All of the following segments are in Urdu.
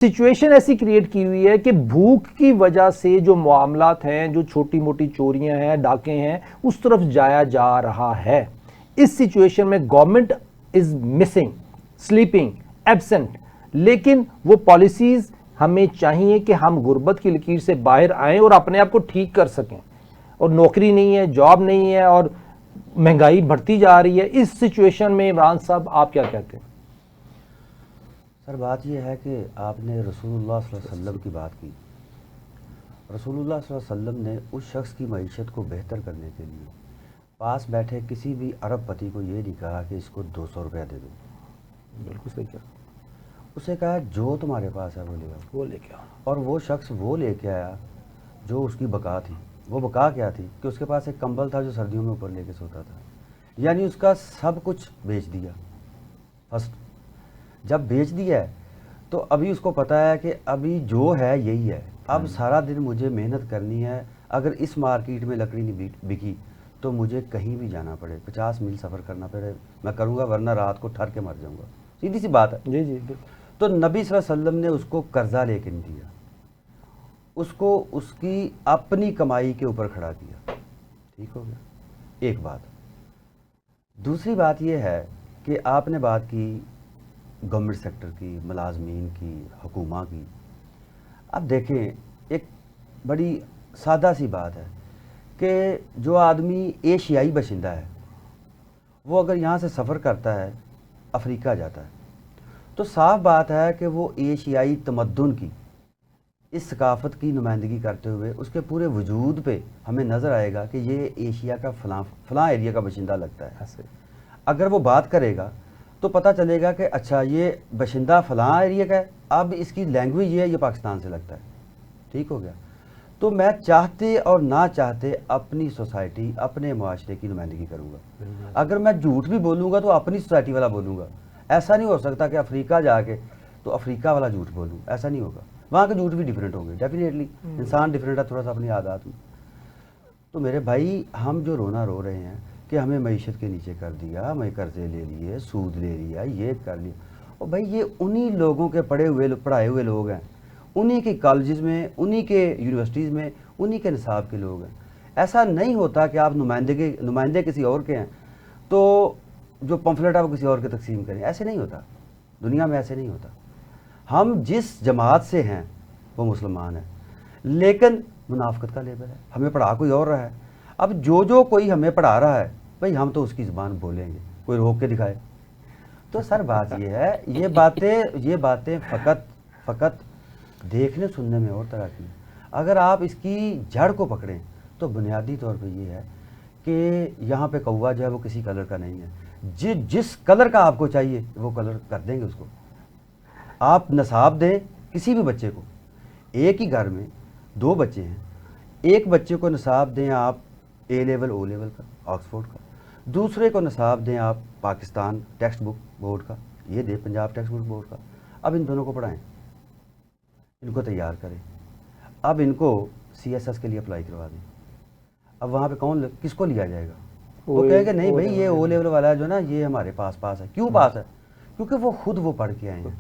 سچویشن ایسی کریٹ کی ہوئی ہے کہ بھوک کی وجہ سے جو معاملات ہیں، جو چھوٹی موٹی چوریاں ہیں، ڈاکے ہیں، اس طرف جایا جا رہا ہے۔ اس سچویشن میں government is missing, sleeping, absent, لیکن وہ پالیسیز ہمیں چاہیے کہ ہم غربت کی لکیر سے باہر آئیں اور اپنے آپ کو ٹھیک کر سکیں۔ اور نوکری نہیں ہے، جاب نہیں ہے، اور مہنگائی بڑھتی جا رہی ہے۔ اس سچویشن میں عمران صاحب آپ کیا کہتے ہیں؟ سر بات یہ ہے کہ آپ نے رسول اللہ صلی اللہ علیہ وسلم کی بات کی۔ رسول اللہ صلی اللہ علیہ وسلم نے اس شخص کی معیشت کو بہتر کرنے کے لیے پاس بیٹھے کسی بھی عرب پتی کو یہ نہیں کہا کہ اس کو 200 روپیہ دے دو۔ بالکل صحیح کہا۔ اسے کہا جو تمہارے پاس ہے وہ لے آؤ۔ وہ لے کے آؤ۔ اور وہ شخص وہ لے کے آیا جو اس کی بقا تھی۔ وہ بقا کیا تھی کہ اس کے پاس ایک کمبل تھا جو سردیوں میں اوپر لے کے سوتا تھا، یعنی اس کا سب کچھ بیچ دیا۔ فرسٹ جب بیچ دیا ہے تو ابھی اس کو پتہ ہے کہ ابھی جو ہے یہی ہے، اب سارا دن مجھے محنت کرنی ہے۔ اگر اس مارکیٹ میں لکڑی نہیں بکی تو مجھے کہیں بھی جانا پڑے، 50 میل سفر کرنا پڑے، میں کروں گا، ورنہ رات کو ٹھر کے مر جاؤں گا۔ سیدھی سی بات ہے۔ جی جی بالکل۔ تو نبی صلی اللہ علیہ وسلم نے اس کو قرضہ لے کے نہیں دیا، اس کو اس کی اپنی کمائی کے اوپر کھڑا کیا۔ ٹھیک ہو گیا، ایک بات۔ دوسری بات یہ ہے کہ آپ نے بات کی گورنمنٹ سیکٹر کی، ملازمین کی، حکومہ کی۔ اب دیکھیں، ایک بڑی سادہ سی بات ہے کہ جو آدمی ایشیائی باشندہ ہے وہ اگر یہاں سے سفر کرتا ہے، افریقہ جاتا ہے، تو صاف بات ہے کہ وہ ایشیائی تمدن کی اس ثقافت کی نمائندگی کرتے ہوئے اس کے پورے وجود پہ ہمیں نظر آئے گا کہ یہ ایشیا کا فلاں ایریا کا باشندہ لگتا ہے۔ اگر وہ بات کرے گا تو پتہ چلے گا کہ اچھا یہ باشندہ فلاں ایریا کا ہے، اب اس کی لینگویج یہ ہے، یہ پاکستان سے لگتا ہے۔ ٹھیک ہو گیا۔ تو میں چاہتے اور نہ چاہتے اپنی سوسائٹی، اپنے معاشرے کی نمائندگی کروں گا۔ اگر میں جھوٹ بھی بولوں گا تو اپنی سوسائٹی والا بولوں گا۔ ایسا نہیں ہو سکتا کہ افریقہ جا کے تو افریقہ والا جھوٹ بولوں، ایسا نہیں ہوگا۔ وہاں کے جھوٹ بھی ڈیفرنٹ ہوں گے، ڈیفینیٹلی انسان ڈیفرنٹ ہے تھوڑا سا اپنی عادات میں۔ تو میرے بھائی، ہم جو رونا رو رہے ہیں کہ ہمیں معیشت کے نیچے کر دیا، ہمیں قرضے لے لیے، سود لے لیا، یہ کر لیا، اور بھائی یہ انہی لوگوں کے پڑھائے ہوئے لوگ ہیں، انہی کے کالجز میں، انہی کے یونیورسٹیز میں، انہی کے نصاب کے لوگ ہیں۔ ایسا نہیں ہوتا کہ آپ نمائندے کسی اور کے ہیں تو جو پمفلٹ ہے وہ کسی اور کے تقسیم کریں، ایسے نہیں ہوتا، دنیا میں ایسے نہیں ہوتا۔ ہم جس جماعت سے ہیں وہ مسلمان ہیں، لیکن منافقت کا لیبل ہے، ہمیں پڑھا کوئی اور رہا ہے۔ اب جو کوئی ہمیں پڑھا رہا ہے بھئی ہم تو اس کی زبان بولیں گے، کوئی روک کے دکھائے۔ تو سر بات یہ ہے، یہ باتیں فقط دیکھنے سننے میں اور طرح کی۔ اگر آپ اس کی جڑ کو پکڑیں تو بنیادی طور پہ یہ ہے کہ یہاں پہ کوا جو ہے وہ کسی کلر کا نہیں ہے، جس کلر کا آپ کو چاہیے وہ کلر کر دیں گے اس کو۔ آپ نصاب دیں کسی بھی بچے کو، ایک ہی گھر میں 2 بچے ہیں، ایک بچے کو نصاب دیں آپ اے لیول او لیول کا، آکسفورڈ کا، دوسرے کو نصاب دیں آپ پاکستان ٹیکسٹ بک بورڈ کا، یہ دیں پنجاب ٹیکسٹ بک بورڈ کا۔ اب ان دونوں کو پڑھائیں، ان کو تیار کریں، اب ان کو CSS کے لیے اپلائی کروا دیں۔ اب وہاں پہ کس کو لیا جائے گا؟ وہ کہے کہ نہیں بھائی یہ او لیول والا جو نا یہ ہمارے پاس ہے۔ کیوں پاس ہے؟ کیونکہ وہ خود وہ پڑھ کے آئے ہیں۔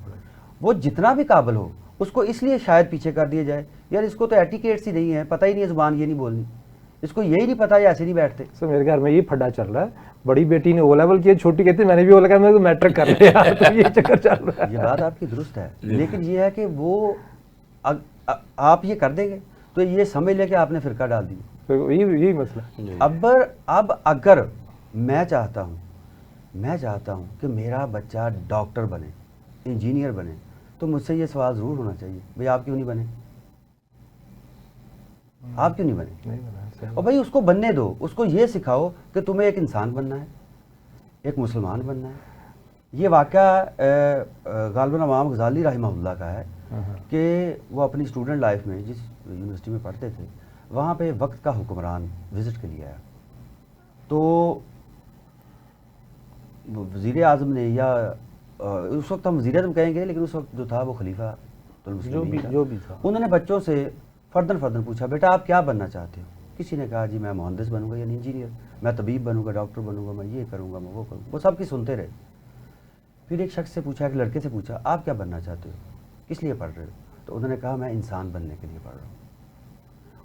وہ جتنا بھی قابل ہو اس کو اس لیے شاید پیچھے کر دیا جائے، یار اس کو تو ایٹیکیٹس ہی نہیں ہے، پتہ ہی نہیں ہے زبان یہ نہیں بولنی، اس کو یہی نہیں پتا، یہ ایسے نہیں بیٹھتے۔ سر میرے گھر میں یہ پھڈا چل رہا ہے، بڑی بیٹی نے او لیول کیا، چھوٹی کہتی ہے میں نے بھی او لیول کیا، میں تو میٹرک کر لیا، تو یہ چکر چل رہا ہے۔ یہ بات آپ کی درست ہے، لیکن یہ ہے کہ وہ آپ یہ کر دیں گے تو یہ سمجھ لیں کہ آپ نے فرقہ ڈال دی۔ یہی مسئلہ۔ اب اگر میں چاہتا ہوں کہ میرا بچہ ڈاکٹر بنے، انجینئر بنے، تو مجھ سے یہ سوال ضرور ہونا چاہیے، بھئی آپ کیوں نہیں بنے؟ آپ کیوں نہیں بنے؟ اور بھائی اس کو بننے دو، اس کو یہ سکھاؤ کہ تمہیں ایک انسان بننا ہے، ایک مسلمان بننا ہے۔ یہ واقعہ غالباً امام غزالی رحمہ اللہ کا ہے کہ وہ اپنی اسٹوڈنٹ لائف میں جس یونیورسٹی میں پڑھتے تھے وہاں پہ وقت کا حکمران وزٹ کے لیے آیا، تو وزیر اعظم نے، یا اس وقت ہم وزیر اعظم کہیں گے لیکن اس وقت جو تھا وہ خلیفہ جو بھی تھا، انہوں نے بچوں سے فردن پوچھا بیٹا آپ کیا بننا چاہتے ہو؟ کسی نے کہا جی میں مہندس بنوں گا یعنی انجینئر، میں طبیب بنوں گا، ڈاکٹر بنوں گا، میں یہ کروں گا، میں وہ کروں گا۔ وہ سب کی سنتے رہے۔ پھر ایک شخص سے پوچھا، ایک لڑکے سے پوچھا آپ کیا بننا چاہتے ہو؟ کس لیے پڑھ رہے ہو؟ تو انہوں نے کہا میں انسان بننے کے لیے پڑھ رہا ہوں.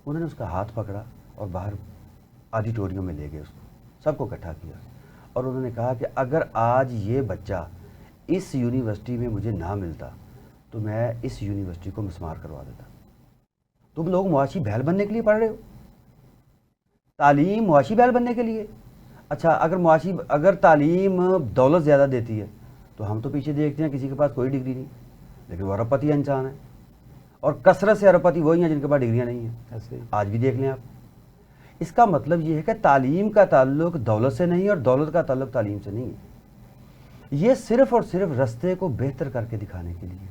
انہوں نے اس کا ہاتھ پکڑا اور باہر آڈیٹوریم میں لے گئے اس کو, سب کو اکٹھا کیا, اور انہوں نے کہا کہ اگر آج یہ بچہ اس یونیورسٹی میں مجھے نہ ملتا تو میں اس یونیورسٹی کو مسمار کروا دیتا. تم لوگ معاشی بہل بننے کے لیے پڑھ رہے ہو, تعلیم معاشی بہل بننے کے لیے. اچھا اگر تعلیم دولت زیادہ دیتی ہے تو ہم تو پیچھے دیکھتے ہیں کسی کے پاس کوئی ڈگری نہیں لیکن وہ ارب پتی انسان ہے, اور کثرت سے ارب پتی وہی ہیں جن کے پاس ڈگریاں نہیں ہیں. آج بھی دیکھ لیں آپ. اس کا مطلب یہ ہے کہ تعلیم کا تعلق دولت سے نہیں اور دولت کا تعلق تعلیم سے نہیں ہے. یہ صرف اور صرف رستے کو بہتر کر کے دکھانے کے لیے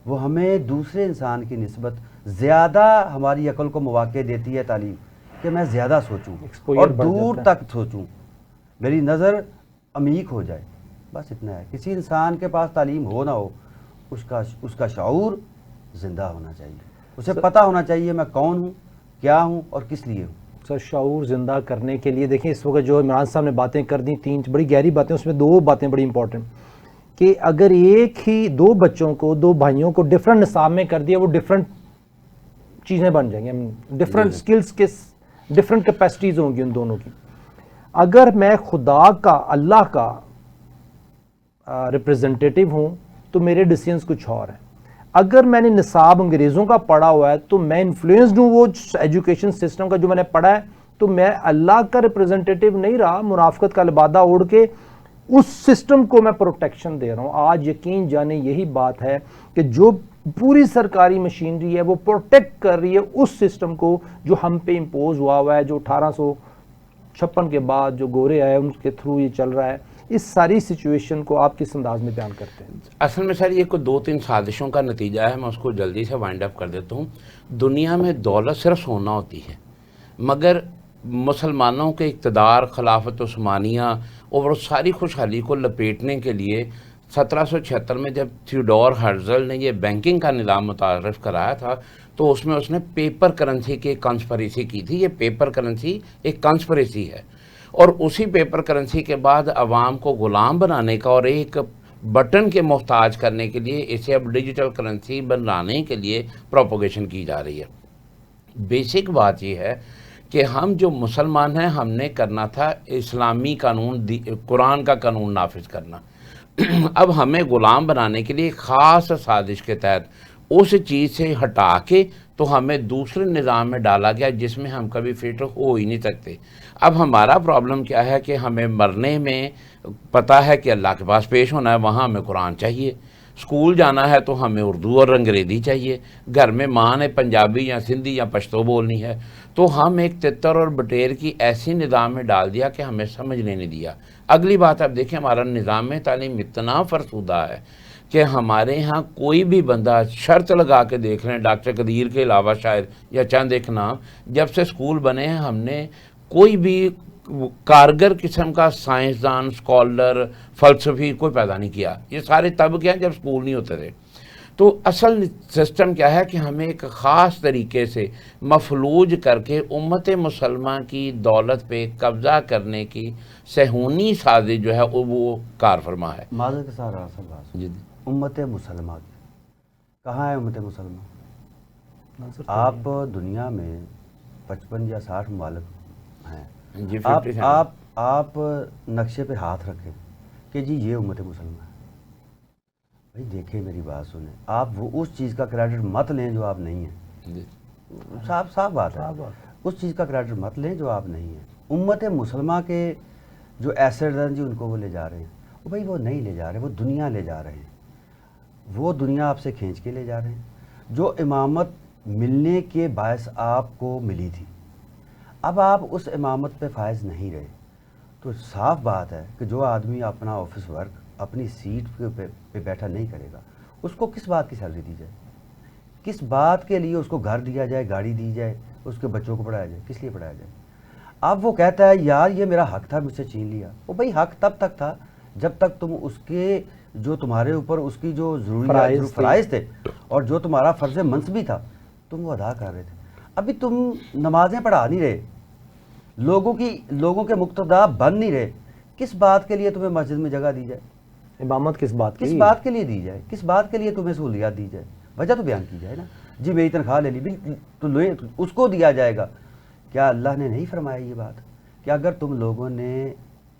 وہ ہمیں دوسرے انسان کی نسبت زیادہ ہماری عقل کو مواقع دیتی ہے تعلیم, کہ میں زیادہ سوچوں اور دور تک سوچوں, میری نظر عمیق ہو جائے. بس اتنا ہے. کسی انسان کے پاس تعلیم ہو نہ ہو, اس کا شعور زندہ ہونا چاہیے, اسے پتہ ہونا چاہیے میں کون ہوں, کیا ہوں اور کس لیے ہوں. سر شعور زندہ کرنے کے لیے دیکھیں اس وقت جو عمران صاحب نے باتیں کر دی, 3 بڑی گہری باتیں, اس میں 2 باتیں بڑی امپورٹنٹ, کہ اگر ایک ہی 2 بچوں کو 2 بھائیوں کو ڈفرنٹ نصاب میں کر دیا وہ ڈفرنٹ چیزیں بن جائیں گے, ڈفرنٹ سکلز کے ڈفرنٹ کیپیسٹیز ہوں گی ان دونوں کی. اگر میں خدا کا, اللہ کا ریپرزنٹیٹیو ہوں تو میرے ڈیسیژنز کچھ اور ہیں. اگر میں نے نصاب انگریزوں کا پڑھا ہوا ہے تو میں انفلوئنسڈ ہوں وہ ایجوکیشن سسٹم کا جو میں نے پڑھا ہے, تو میں اللہ کا ریپرزنٹیٹیو نہیں رہا, منافقت کا لبادہ اوڑھ کے اس سسٹم کو میں پروٹیکشن دے رہا ہوں. آج یقین جانے یہی بات ہے کہ جو پوری سرکاری مشینری ہے وہ پروٹیکٹ کر رہی ہے اس سسٹم کو جو ہم پہ امپوز ہوا ہے, جو 1856 کے بعد جو گورے آئے ان کے تھرو یہ چل رہا ہے. اس ساری سچویشن کو آپ کس انداز میں بیان کرتے ہیں؟ اصل میں سر یہ کوئی 2-3 سازشوں کا نتیجہ ہے, میں اس کو جلدی سے وائنڈ اپ کر دیتا ہوں. دنیا میں دولت صرف سونا ہوتی ہے, مگر مسلمانوں کے اقتدار, خلافت عثمانیہ اور ساری خوشحالی کو لپیٹنے کے لیے 1776 میں جب تھیوڈور ہرزل نے یہ بینکنگ کا نظام متعارف کرایا تھا تو اس میں اس نے پیپر کرنسی کی ایک کنسپریسی کی تھی. یہ پیپر کرنسی ایک کنسپریسی ہے, اور اسی پیپر کرنسی کے بعد عوام کو غلام بنانے کا اور ایک بٹن کے محتاج کرنے کے لیے اسے اب ڈیجیٹل کرنسی بنانے کے لیے پروپوگیشن کی جا رہی ہے. بیسک بات یہ ہے کہ ہم جو مسلمان ہیں ہم نے کرنا تھا اسلامی قانون, قرآن کا قانون نافذ کرنا. اب ہمیں غلام بنانے کے لیے خاص سازش کے تحت اس چیز سے ہٹا کے تو ہمیں دوسرے نظام میں ڈالا گیا جس میں ہم کبھی فٹ ہو ہی نہیں سکتے. اب ہمارا پرابلم کیا ہے کہ ہمیں مرنے میں پتہ ہے کہ اللہ کے پاس پیش ہونا ہے, وہاں ہمیں قرآن چاہیے. اسکول جانا ہے تو ہمیں اردو اور انگریزی چاہیے. گھر میں ماں نے پنجابی یا سندھی یا پشتو بولنی ہے, تو ہم ایک تتر اور بٹیر کی ایسی نظام میں ڈال دیا کہ ہمیں سمجھنے نہیں دیا. اگلی بات آپ دیکھیں, ہمارا نظام تعلیم اتنا فرسودہ ہے کہ ہمارے ہاں کوئی بھی بندہ شرط لگا کے دیکھ لیں, ڈاکٹر قدیر کے علاوہ شاید یا چند ایک نام, جب سے اسکول بنے ہیں ہم نے کوئی بھی کارگر قسم کا سائنسدان, اسکالر, فلسفی کوئی پیدا نہیں کیا. یہ سارے تب کیا جب اسکول نہیں ہوتے تھے. تو اصل سسٹم کیا ہے کہ ہمیں ایک خاص طریقے سے مفلوج کر کے امت مسلمہ کی دولت پہ قبضہ کرنے کی صہیونی سازش جو ہے وہ کار فرما ہے. معذرت کے ساتھ اصل بات جی امت مسلمہ کی کہاں ہے امت مسلمہ؟ آپ دنیا میں 55 یا 60 ممالک ہیں, جی, آپ نقشے پہ ہاتھ رکھیں کہ جی یہ امت مسلمہ ہے. بھائی دیکھیں میری بات سنیں, آپ وہ اس چیز کا کریڈٹ مت لیں جو آپ نہیں ہیں. صاف بات ہے, اس چیز کا کریڈٹ مت لیں جو آپ نہیں ہیں. امت مسلمہ کے جو ایسڈ ہیں جی ان کو وہ لے جا رہے ہیں, وہ بھائی وہ نہیں لے جا رہے, وہ دنیا لے جا رہے ہیں. وہ دنیا آپ سے کھینچ کے لے جا رہے ہیں جو امامت ملنے کے باعث آپ کو ملی تھی. اب آپ اس امامت پہ فائز نہیں رہے تو صاف بات ہے کہ جو آدمی اپنا آفس ورک اپنی سیٹ پہ بیٹھا نہیں کرے گا, اس کو کس بات کی سیلری دی جائے, کس بات کے لیے اس کو گھر دیا جائے, گاڑی دی جائے, اس کے بچوں کو پڑھایا جائے, کس لیے پڑھایا جائے. اب وہ کہتا ہے یار یہ میرا حق تھا, مجھ سے چھین لیا. وہ بھائی حق تب تک تھا جب تک تم اس کے جو تمہارے اوپر اس کی جو ضروری فرائض تھے اور جو تمہارا فرض منصبی تھا تم وہ ادا کر رہے تھے. ابھی تم نمازیں پڑھا نہیں رہے, لوگوں کے مقتدا بن نہیں رہے, کس بات کے لیے تمہیں مسجد میں جگہ دی جائے, امامت کس بات کے لیے دی جائے, کس بات کے لیے تمہیں سہولیات دی جائے. وجہ تو بیان کی جائے نا. جی میری تنخواہ لے لی بھی تو لے اس کو دیا جائے گا. کیا اللہ نے نہیں فرمایا یہ بات کہ اگر تم لوگوں نے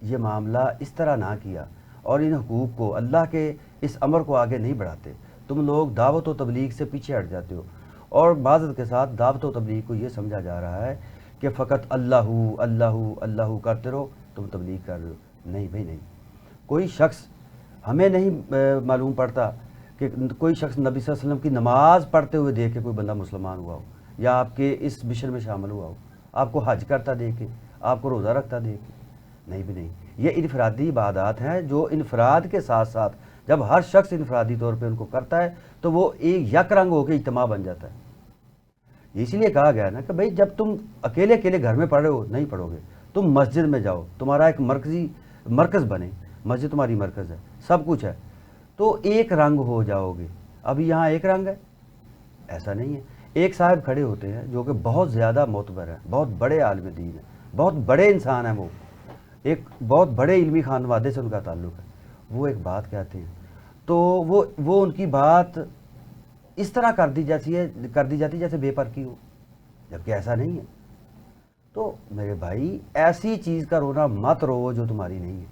یہ معاملہ اس طرح نہ کیا اور ان حقوق کو اللہ کے اس امر کو آگے نہیں بڑھاتے, تم لوگ دعوت و تبلیغ سے پیچھے ہٹ جاتے ہو. اور معذرت کے ساتھ دعوت و تبلیغ کو یہ سمجھا جا رہا ہے کہ فقط اللہ اللہ اللہ کرتے رہو تم تبلیغ کر رہے ہو. نہیں بھائی نہیں. کوئی شخص ہمیں نہیں معلوم پڑتا کہ کوئی شخص نبی صلی اللہ علیہ وسلم کی نماز پڑھتے ہوئے دیکھ کے کوئی بندہ مسلمان ہوا ہو, یا آپ کے اس مشن میں شامل ہوا ہو, آپ کو حج کرتا دیکھے, آپ کو روزہ رکھتا دیکھے. نہیں بھی نہیں. یہ انفرادی عبادات ہیں جو انفراد کے ساتھ ساتھ جب ہر شخص انفرادی طور پہ ان کو کرتا ہے تو وہ ایک یک رنگ ہو کے اجتماع بن جاتا ہے. اسی لیے کہا گیا نا کہ بھائی جب تم اکیلے اکیلے گھر میں پڑھ رہے ہو نہیں پڑھو گے, تم مسجد میں جاؤ, تمہارا ایک مرکز بنے, مسجد تمہاری مرکز ہے, سب کچھ ہے, تو ایک رنگ ہو جاؤ گے. ابھی یہاں ایک رنگ ہے ایسا نہیں ہے. ایک صاحب کھڑے ہوتے ہیں جو کہ بہت زیادہ معتبر ہیں, بہت بڑے عالم دین ہیں, بہت بڑے انسان ہیں, وہ ایک بہت بڑے علمی خانوادے سے ان کا تعلق ہے. وہ ایک بات کہتے ہیں تو وہ ان کی بات اس طرح کر دی جاتی جیسے بے پرکی ہو, جبکہ ایسا نہیں ہے. تو میرے بھائی ایسی چیز کا رونا مت رو جو تمہاری نہیں ہے.